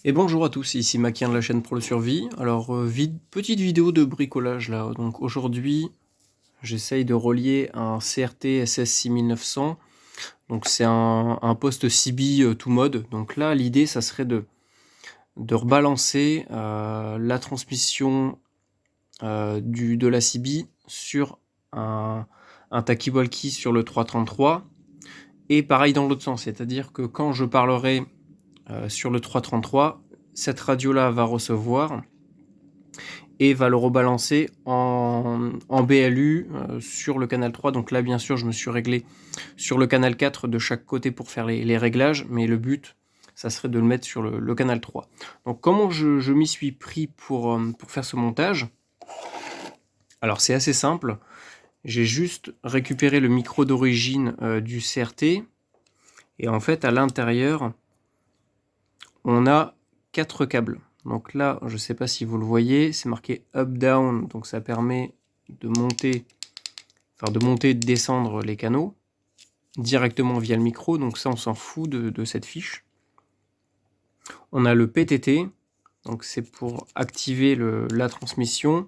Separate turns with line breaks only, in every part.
Et bonjour à tous, ici Makien de la chaîne Pro le Survie. Alors, petite vidéo de bricolage là. Donc aujourd'hui, j'essaye de relier un CRT SS6900. Donc c'est un poste CB tout mode. Donc là, l'idée, ça serait de rebalancer la transmission de la CB sur un talkie-walkie sur le 333. Et pareil dans l'autre sens, c'est-à-dire que quand je parlerai sur le 333, cette radio-là va recevoir et va le rebalancer en BLU sur le canal 3. Donc là, bien sûr, je me suis réglé sur le canal 4 de chaque côté pour faire les réglages, mais le but, ça serait de le mettre sur le canal 3. Donc comment je m'y suis pris pour faire ce montage? Alors c'est assez simple, j'ai juste récupéré le micro d'origine du CRT, et en fait à l'intérieur, on a 4 câbles. Donc là, je ne sais pas si vous le voyez, c'est marqué up-down, donc ça permet de monter, et de descendre les canaux directement via le micro, donc ça on s'en fout de cette fiche. On a le PTT, donc c'est pour activer la transmission.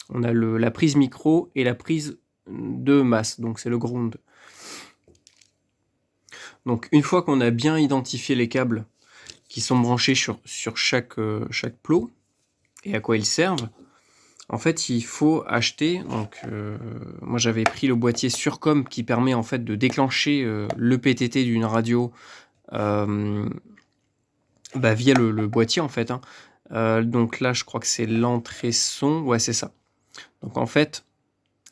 On a la prise micro et la prise de masse, donc c'est le ground. Donc une fois qu'on a bien identifié les câbles qui sont branchés sur chaque plot et à quoi ils servent, en fait il faut acheter, donc moi j'avais pris le boîtier Surcom qui permet en fait de déclencher le PTT d'une radio via le boîtier en fait, hein. Donc là je crois que c'est l'entrée son, ouais c'est ça. Donc en fait,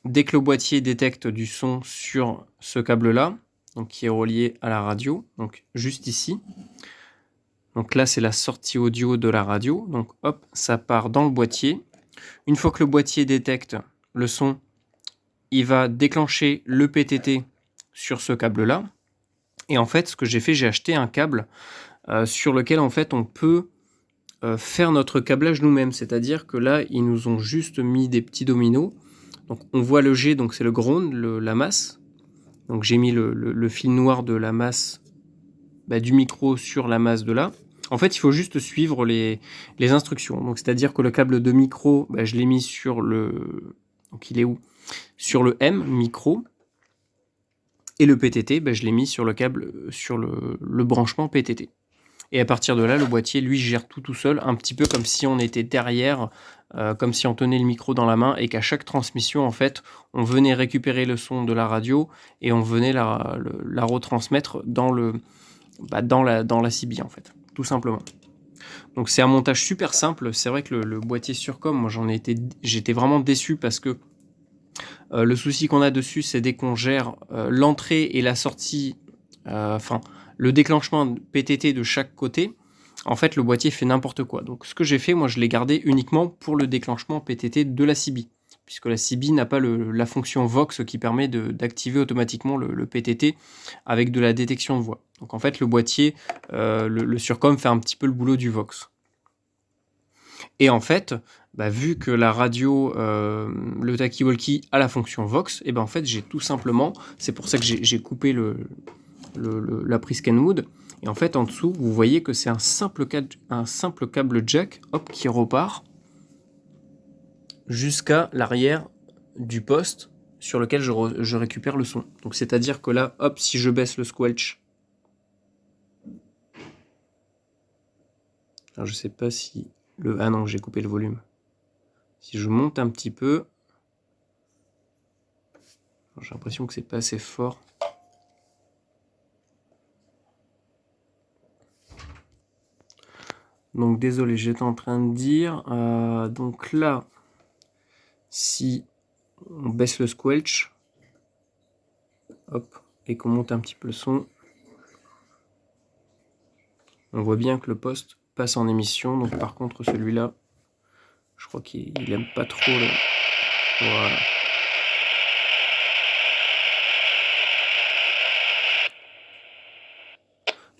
dès que le boîtier détecte du son sur ce câble là, donc qui est relié à la radio, donc juste ici, donc là c'est la sortie audio de la radio, donc hop, ça part dans le boîtier. Une fois que le boîtier détecte le son, il va déclencher le PTT sur ce câble là. Et en fait, ce que j'ai fait, j'ai acheté un câble sur lequel en fait on peut faire notre câblage nous-mêmes. C'est-à-dire que là, ils nous ont juste mis des petits dominos. Donc on voit le G, donc c'est le ground, la masse. Donc j'ai mis le fil noir de la masse du micro sur la masse de là. En fait, il faut juste suivre les instructions. Donc c'est-à-dire que le câble de micro, je l'ai mis sur le... Donc il est où? Sur le M, micro. Et le PTT, je l'ai mis sur le câble, sur le branchement PTT. Et à partir de là, le boîtier, lui, gère tout seul, un petit peu comme si on était derrière, comme si on tenait le micro dans la main et qu'à chaque transmission, en fait, on venait récupérer le son de la radio et on venait la retransmettre dans la CB, en fait, tout simplement. Donc c'est un montage super simple. C'est vrai que le boîtier Surcom, moi j'étais vraiment déçu parce que le souci qu'on a dessus, c'est dès qu'on gère l'entrée et la sortie, le déclenchement PTT de chaque côté, en fait, le boîtier fait n'importe quoi. Donc, ce que j'ai fait, moi, je l'ai gardé uniquement pour le déclenchement PTT de la CB, puisque la CB n'a pas la fonction Vox qui permet d'activer automatiquement le PTT avec de la détection de voix. Donc, en fait, le boîtier, le Surcom fait un petit peu le boulot du Vox. Et en fait, vu que la radio, le talkie-walkie a la fonction Vox, et en fait, j'ai tout simplement, c'est pour ça que j'ai coupé la prise Kenwood. Et en fait, en dessous, vous voyez que c'est un simple câble jack, hop, qui repart jusqu'à l'arrière du poste sur lequel je récupère le son. Donc, c'est-à-dire que là, hop, si je baisse le squelch, alors je sais pas si ah non, j'ai coupé le volume. Si je monte un petit peu, j'ai l'impression que c'est pas assez fort. Donc désolé, j'étais en train de dire, donc là, si on baisse le squelch, hop, et qu'on monte un petit peu le son, on voit bien que le poste passe en émission. Donc par contre celui-là, je crois qu'il aime pas trop le... Voilà.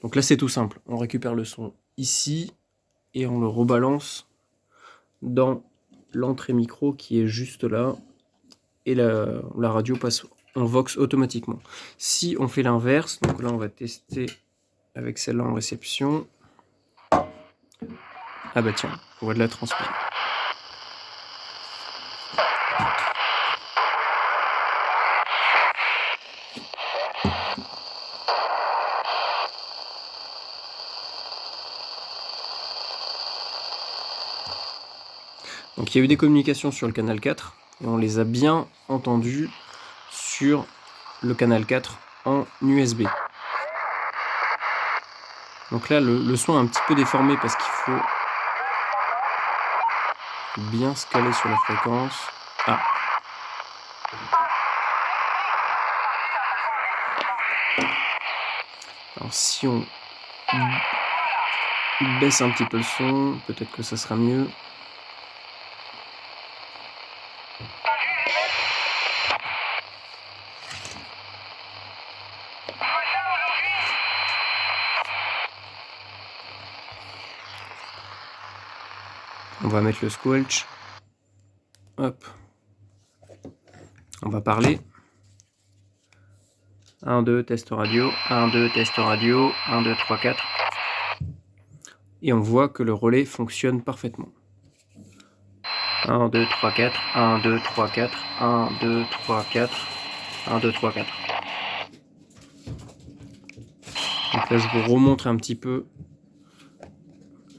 Donc là c'est tout simple, on récupère le son ici et on le rebalance dans l'entrée micro qui est juste là, et la radio passe en Vox automatiquement. Si on fait l'inverse, donc là on va tester avec celle-là en réception. Ah bah tiens, on voit de la transmission. Donc il y a eu des communications sur le canal 4 et on les a bien entendues sur le canal 4 en USB. Donc là le son est un petit peu déformé parce qu'il faut bien se caler sur la fréquence. Ah. Alors si on baisse un petit peu le son, peut-être que ça sera mieux. On va mettre le squelch. Hop. On va parler. 1, 2, test radio. 1, 2, test radio. 1, 2, 3, 4. Et on voit que le relais fonctionne parfaitement. 1, 2, 3, 4. 1, 2, 3, 4. 1, 2, 3, 4. 1, 2, 3, 4. Donc là, je vous remontre un petit peu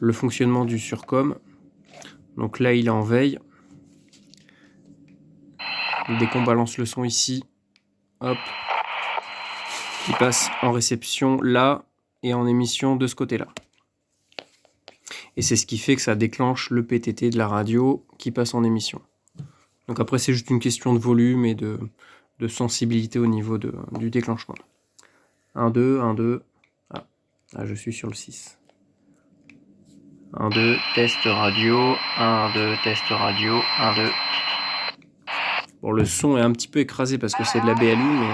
le fonctionnement du surcom. Donc là, il est en veille. Dès qu'on balance le son ici, hop, il passe en réception là et en émission de ce côté-là. Et c'est ce qui fait que ça déclenche le PTT de la radio qui passe en émission. Donc après, c'est juste une question de volume et de sensibilité au niveau du déclenchement. 1, 2, 1, 2. Ah, là, je suis sur le 6. 1, 2, test radio. 1, 2, test radio. 1, 2. Bon, le son est un petit peu écrasé parce que c'est de la BLU, mais...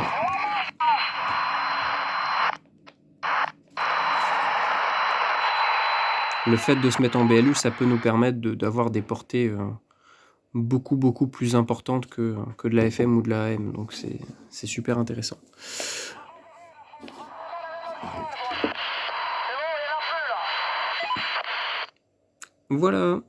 Le fait de se mettre en BLU, ça peut nous permettre d'avoir des portées beaucoup plus importantes que de la FM ou de la AM. Donc c'est super intéressant. Voilà.